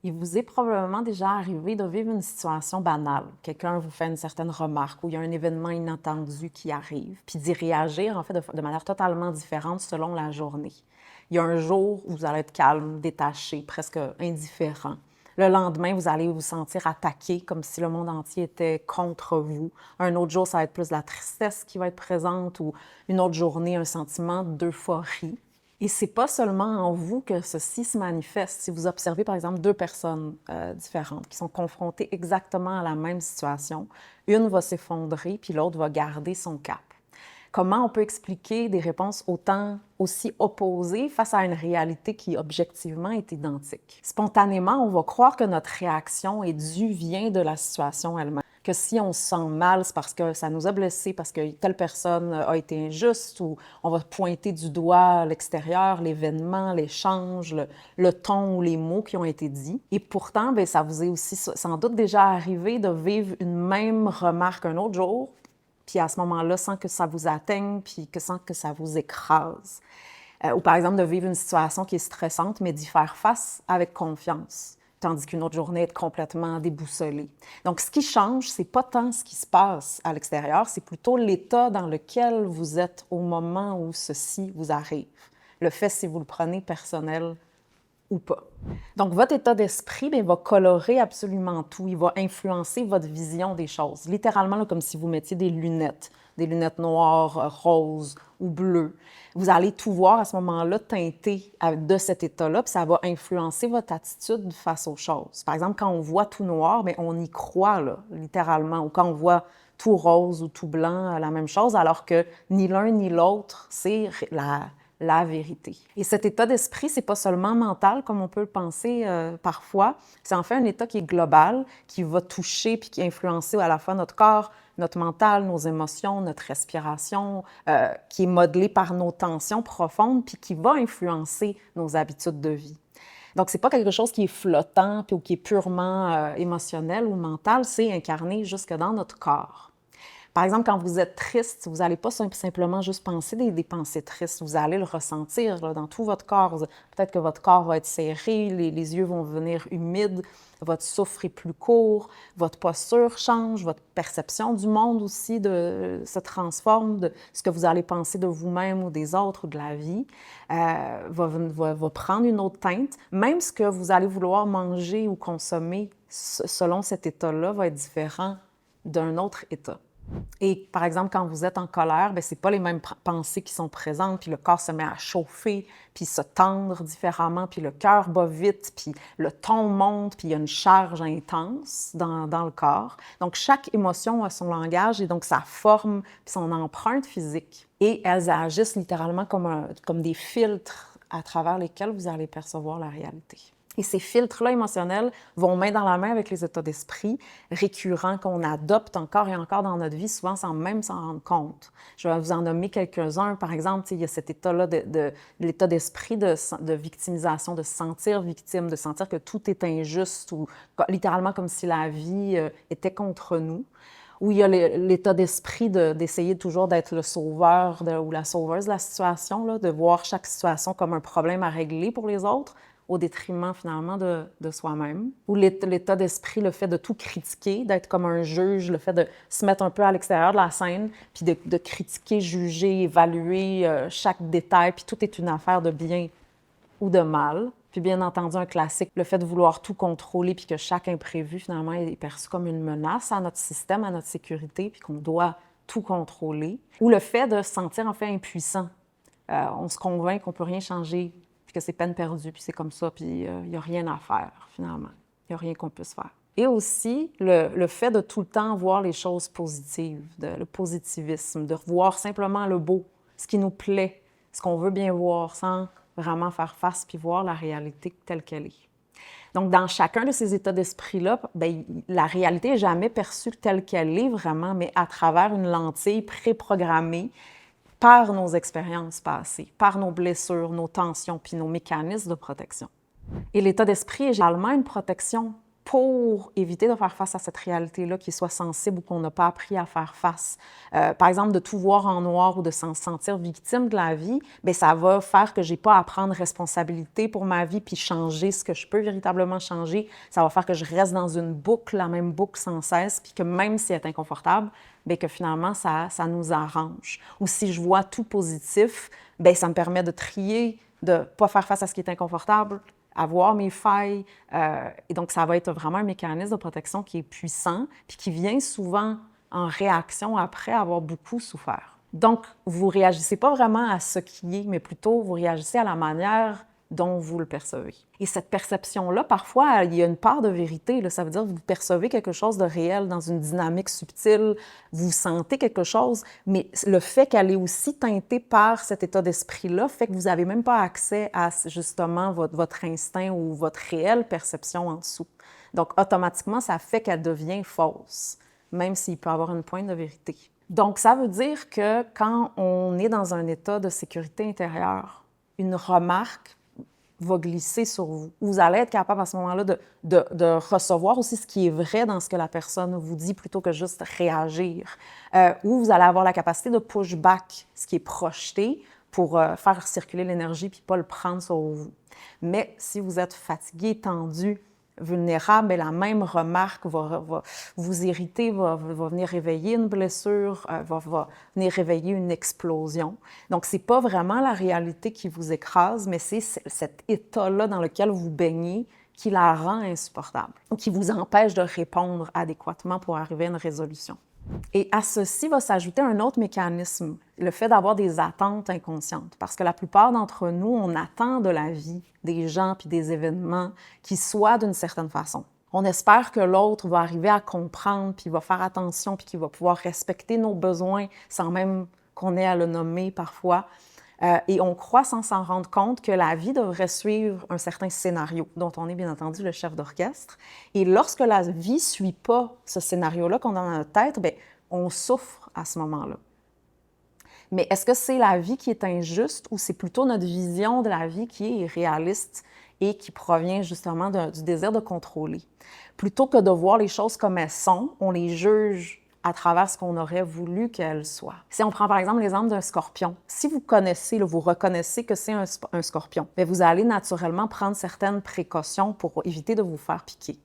Il vous est probablement déjà arrivé de vivre une situation banale. Quelqu'un vous fait une certaine remarque ou il y a un événement inattendu qui arrive, puis d'y réagir en fait de manière totalement différente selon la journée. Il y a un jour où vous allez être calme, détaché, presque indifférent. Le lendemain, vous allez vous sentir attaqué, comme si le monde entier était contre vous. Un autre jour, ça va être plus la tristesse qui va être présente ou une autre journée, un sentiment d'euphorie. Et c'est pas seulement en vous que ceci se manifeste. Si vous observez, par exemple, deux personnes différentes qui sont confrontées exactement à la même situation, une va s'effondrer, puis l'autre va garder son cap. Comment on peut expliquer des réponses aussi opposées face à une réalité qui, objectivement, est identique? Spontanément, on va croire que notre réaction vient de la situation elle-même. Que si on se sent mal, c'est parce que ça nous a blessés, parce que telle personne a été injuste, ou on va pointer du doigt l'extérieur, l'événement, l'échange, le ton ou les mots qui ont été dits. Et pourtant, bien, ça vous est aussi sans doute déjà arrivé de vivre une même remarque un autre jour, puis à ce moment-là, sans que ça vous atteigne, puis sans que ça vous écrase. Ou par exemple, de vivre une situation qui est stressante, mais d'y faire face avec confiance, tandis qu'une autre journée est complètement déboussolée. Donc, ce qui change, c'est pas tant ce qui se passe à l'extérieur, c'est plutôt l'état dans lequel vous êtes au moment où ceci vous arrive. Le fait si vous le prenez personnel ou pas. Donc, votre état d'esprit va colorer absolument tout. Il va influencer votre vision des choses. Littéralement, là, comme si vous mettiez des lunettes noires, roses ou bleues. Vous allez tout voir à ce moment-là teinté de cet état-là, puis ça va influencer votre attitude face aux choses. Par exemple, quand on voit tout noir, bien, on y croit, là, littéralement. Ou quand on voit tout rose ou tout blanc, la même chose, alors que ni l'un ni l'autre, c'est la vérité. Et cet état d'esprit, c'est pas seulement mental, comme on peut le penser parfois, c'est en fait un état qui est global, qui va toucher puis qui influencer à la fois notre corps, notre mental, nos émotions, notre respiration, qui est modelé par nos tensions profondes puis qui va influencer nos habitudes de vie. Donc, c'est pas quelque chose qui est flottant puis ou qui est purement émotionnel ou mental, c'est incarné jusque dans notre corps. Par exemple, quand vous êtes triste, vous n'allez pas simplement juste penser des pensées tristes, vous allez le ressentir là, dans tout votre corps. Peut-être que votre corps va être serré, les yeux vont devenir humides, votre souffle est plus court, votre posture change, votre perception du monde aussi se transforme, de ce que vous allez penser de vous-même ou des autres ou de la vie va prendre une autre teinte. Même ce que vous allez vouloir manger ou consommer selon cet état-là va être différent d'un autre état. Et par exemple, quand vous êtes en colère, bien, ce n'est pas les mêmes pensées qui sont présentes, puis le corps se met à chauffer, puis se tendre différemment, puis le cœur bat vite, puis le ton monte, puis il y a une charge intense dans le corps. Donc, chaque émotion a son langage et donc sa forme, puis son empreinte physique. Et elles agissent littéralement comme des filtres à travers lesquels vous allez percevoir la réalité. Et ces filtres-là émotionnels vont main dans la main avec les états d'esprit récurrents qu'on adopte encore et encore dans notre vie, souvent sans même s'en rendre compte. Je vais vous en nommer quelques-uns. Par exemple, il y a cet état-là de l'état d'esprit de victimisation, de se sentir victime, de sentir que tout est injuste ou littéralement comme si la vie était contre nous. Où il y a l'état d'esprit d'essayer toujours d'être le sauveur ou la sauveuse de la situation, là, de voir chaque situation comme un problème à régler pour les autres, au détriment finalement de soi-même. Ou l'état d'esprit, le fait de tout critiquer, d'être comme un juge, le fait de se mettre un peu à l'extérieur de la scène, puis de critiquer, juger, évaluer chaque détail, puis tout est une affaire de bien ou de mal. Puis bien entendu, un classique, le fait de vouloir tout contrôler, puis que chaque imprévu finalement est perçu comme une menace à notre système, à notre sécurité, puis qu'on doit tout contrôler. Ou le fait de se sentir en fait impuissant. On se convainc qu'on ne peut rien changer, puis que c'est peine perdue, puis c'est comme ça, puis il n'y a rien à faire, finalement. Il n'y a rien qu'on puisse faire. Et aussi, le fait de tout le temps voir les choses positives, le positivisme, de voir simplement le beau, ce qui nous plaît, ce qu'on veut bien voir, sans vraiment faire face puis voir la réalité telle qu'elle est. Donc, dans chacun de ces états d'esprit-là, bien, la réalité n'est jamais perçue telle qu'elle est vraiment, mais à travers une lentille préprogrammée par nos expériences passées, par nos blessures, nos tensions, puis nos mécanismes de protection. Et l'état d'esprit est généralement une protection pour éviter de faire face à cette réalité-là qui soit sensible ou qu'on n'a pas appris à faire face. Par exemple, de tout voir en noir ou de s'en sentir victime de la vie, bien, ça va faire que je n'ai pas à prendre responsabilité pour ma vie puis changer ce que je peux véritablement changer. Ça va faire que je reste dans une boucle, la même boucle sans cesse, puis que même si elle est inconfortable, bien, que finalement, ça nous arrange. Ou si je vois tout positif, bien, ça me permet de trier, de ne pas faire face à ce qui est inconfortable, à voir mes failles. Et donc, ça va être vraiment un mécanisme de protection qui est puissant, puis qui vient souvent en réaction après avoir beaucoup souffert. Donc, vous ne réagissez pas vraiment à ce qui est, mais plutôt vous réagissez à la manière dont vous le percevez. Et cette perception-là, parfois, il y a une part de vérité. Là. Ça veut dire que vous percevez quelque chose de réel dans une dynamique subtile, vous sentez quelque chose, mais le fait qu'elle est aussi teintée par cet état d'esprit-là fait que vous n'avez même pas accès à, justement, votre instinct ou votre réelle perception en dessous. Donc, automatiquement, ça fait qu'elle devient fausse, même s'il peut y avoir une pointe de vérité. Donc, ça veut dire que quand on est dans un état de sécurité intérieure, une remarque va glisser sur vous. Vous allez être capable à ce moment-là de recevoir aussi ce qui est vrai dans ce que la personne vous dit plutôt que juste réagir. Ou vous allez avoir la capacité de push back ce qui est projeté pour faire circuler l'énergie puis pas le prendre sur vous. Mais si vous êtes fatigué, tendu, vulnérable, bien, la même remarque va vous irriter, va venir réveiller une blessure, va venir réveiller une explosion. Donc, ce n'est pas vraiment la réalité qui vous écrase, mais c'est cet état-là dans lequel vous baignez qui la rend insupportable, ou qui vous empêche de répondre adéquatement pour arriver à une résolution. Et à ceci va s'ajouter un autre mécanisme, le fait d'avoir des attentes inconscientes. Parce que la plupart d'entre nous, on attend de la vie, des gens puis des événements qui soient d'une certaine façon. On espère que l'autre va arriver à comprendre, puis va faire attention, puis qu'il va pouvoir respecter nos besoins sans même qu'on ait à le nommer parfois. Et on croit sans s'en rendre compte que la vie devrait suivre un certain scénario, dont on est bien entendu le chef d'orchestre. Et lorsque la vie ne suit pas ce scénario-là qu'on a dans notre tête, bien, on souffre à ce moment-là. Mais est-ce que c'est la vie qui est injuste ou c'est plutôt notre vision de la vie qui est irréaliste et qui provient justement du désir de contrôler? Plutôt que de voir les choses comme elles sont, on les juge à travers ce qu'on aurait voulu qu'elle soit. Si on prend par exemple l'exemple d'un scorpion, si vous connaissez, là, vous reconnaissez que c'est un scorpion, bien, vous allez naturellement prendre certaines précautions pour éviter de vous faire piquer.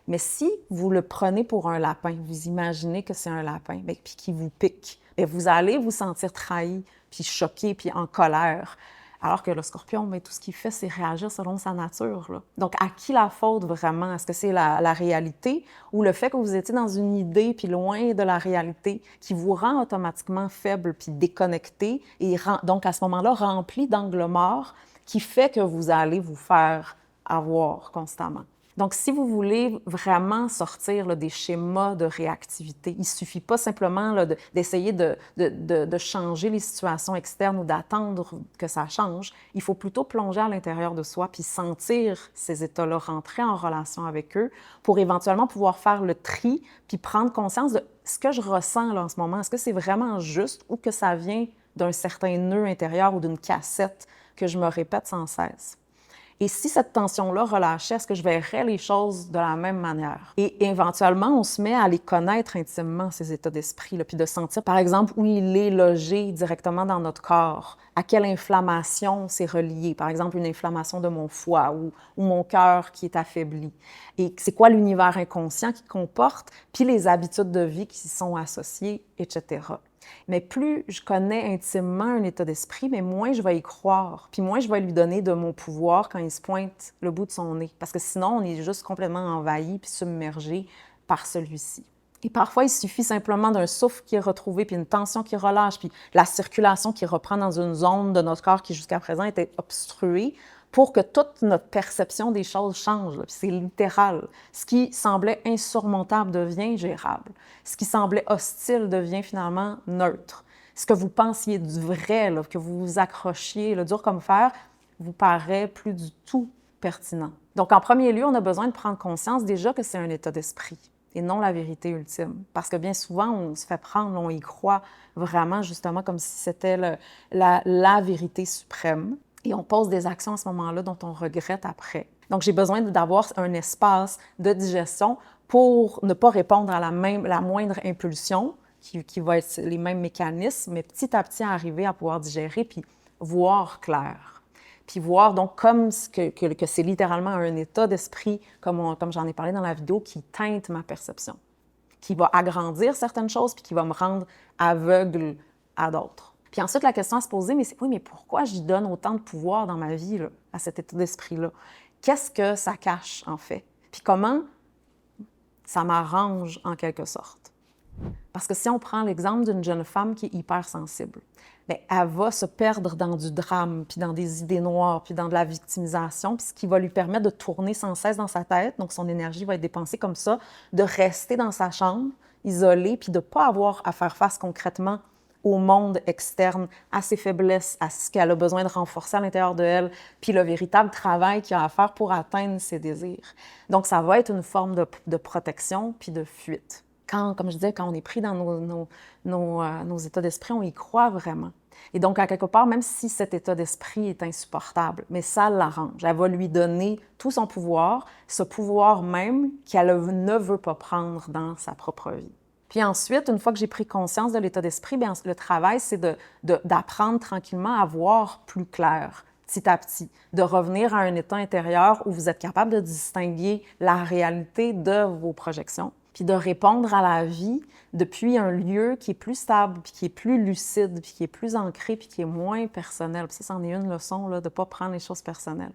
Mais si vous le prenez pour un lapin, vous imaginez que c'est un lapin, bien, puis qu'il vous pique, bien, vous allez vous sentir trahi, puis choqué, puis en colère. Alors que le scorpion, bien, tout ce qu'il fait, c'est réagir selon sa nature. Là. Donc, à qui la faute vraiment? Est-ce que c'est la réalité ou le fait que vous étiez dans une idée puis loin de la réalité qui vous rend automatiquement faible puis déconnecté et donc à ce moment-là rempli d'angles morts qui fait que vous allez vous faire avoir constamment? Donc, si vous voulez vraiment sortir là, des schémas de réactivité, il ne suffit pas simplement là, d'essayer de changer les situations externes ou d'attendre que ça change. Il faut plutôt plonger à l'intérieur de soi puis sentir ces états-là, rentrer en relation avec eux pour éventuellement pouvoir faire le tri puis prendre conscience de ce que je ressens là, en ce moment. Est-ce que c'est vraiment juste ou que ça vient d'un certain nœud intérieur ou d'une cassette que je me répète sans cesse? Et si cette tension-là relâchait, est-ce que je verrais les choses de la même manière? Et éventuellement, on se met à les connaître intimement, ces états d'esprit, là, puis de sentir, par exemple, où il est logé directement dans notre corps, à quelle inflammation c'est relié, par exemple, une inflammation de mon foie ou mon cœur qui est affaibli. Et c'est quoi l'univers inconscient qui comporte, puis les habitudes de vie qui y sont associées, etc. Mais plus je connais intimement un état d'esprit, mais moins je vais y croire, puis moins je vais lui donner de mon pouvoir quand il se pointe le bout de son nez. Parce que sinon, on est juste complètement envahi puis submergé par celui-ci. Et parfois, il suffit simplement d'un souffle qui est retrouvé, puis une tension qui relâche, puis la circulation qui reprend dans une zone de notre corps qui jusqu'à présent était obstruée pour que toute notre perception des choses change. Puis c'est littéral. Ce qui semblait insurmontable devient gérable. Ce qui semblait hostile devient finalement neutre. Ce que vous pensiez du vrai, là, que vous vous accrochiez, là, dur comme fer, vous paraît plus du tout pertinent. Donc, en premier lieu, on a besoin de prendre conscience déjà que c'est un état d'esprit et non la vérité ultime. Parce que bien souvent, on se fait prendre, on y croit vraiment justement comme si c'était la vérité suprême. Et on pose des actions à ce moment-là dont on regrette après. Donc, j'ai besoin d'avoir un espace de digestion pour ne pas répondre à la moindre impulsion, qui va être les mêmes mécanismes, mais petit à petit arriver à pouvoir digérer puis voir clair. Puis voir donc comme que c'est littéralement un état d'esprit, comme j'en ai parlé dans la vidéo, qui teinte ma perception, qui va agrandir certaines choses puis qui va me rendre aveugle à d'autres. Puis ensuite, la question à se poser, mais pourquoi j'y donne autant de pouvoir dans ma vie, là, à cet état d'esprit-là? Qu'est-ce que ça cache, en fait? Puis comment ça m'arrange, en quelque sorte? Parce que si on prend l'exemple d'une jeune femme qui est hypersensible, bien, elle va se perdre dans du drame, puis dans des idées noires, puis dans de la victimisation, puis ce qui va lui permettre de tourner sans cesse dans sa tête, donc son énergie va être dépensée comme ça, de rester dans sa chambre, isolée, puis de ne pas avoir à faire face concrètement au monde externe, à ses faiblesses, à ce qu'elle a besoin de renforcer à l'intérieur d'elle, puis le véritable travail qu'il y a à faire pour atteindre ses désirs. Donc, ça va être une forme de protection puis de fuite. Comme je disais, quand on est pris dans nos états d'esprit, on y croit vraiment. Et donc, à quelque part, même si cet état d'esprit est insupportable, mais ça l'arrange. Elle va lui donner tout son pouvoir, ce pouvoir même qu'elle ne veut pas prendre dans sa propre vie. Puis ensuite, une fois que j'ai pris conscience de l'état d'esprit, bien, le travail, c'est d'apprendre tranquillement à voir plus clair, petit à petit, de revenir à un état intérieur où vous êtes capable de distinguer la réalité de vos projections, puis de répondre à la vie depuis un lieu qui est plus stable, puis qui est plus lucide, puis qui est plus ancré, puis qui est moins personnel. Puis ça, c'en est une leçon, là, de ne pas prendre les choses personnelles.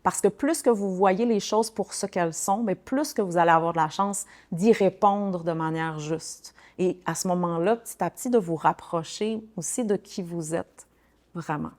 Parce que plus que vous voyez les choses pour ce qu'elles sont, mais plus que vous allez avoir de la chance d'y répondre de manière juste. Et à ce moment-là, petit à petit, de vous rapprocher aussi de qui vous êtes vraiment.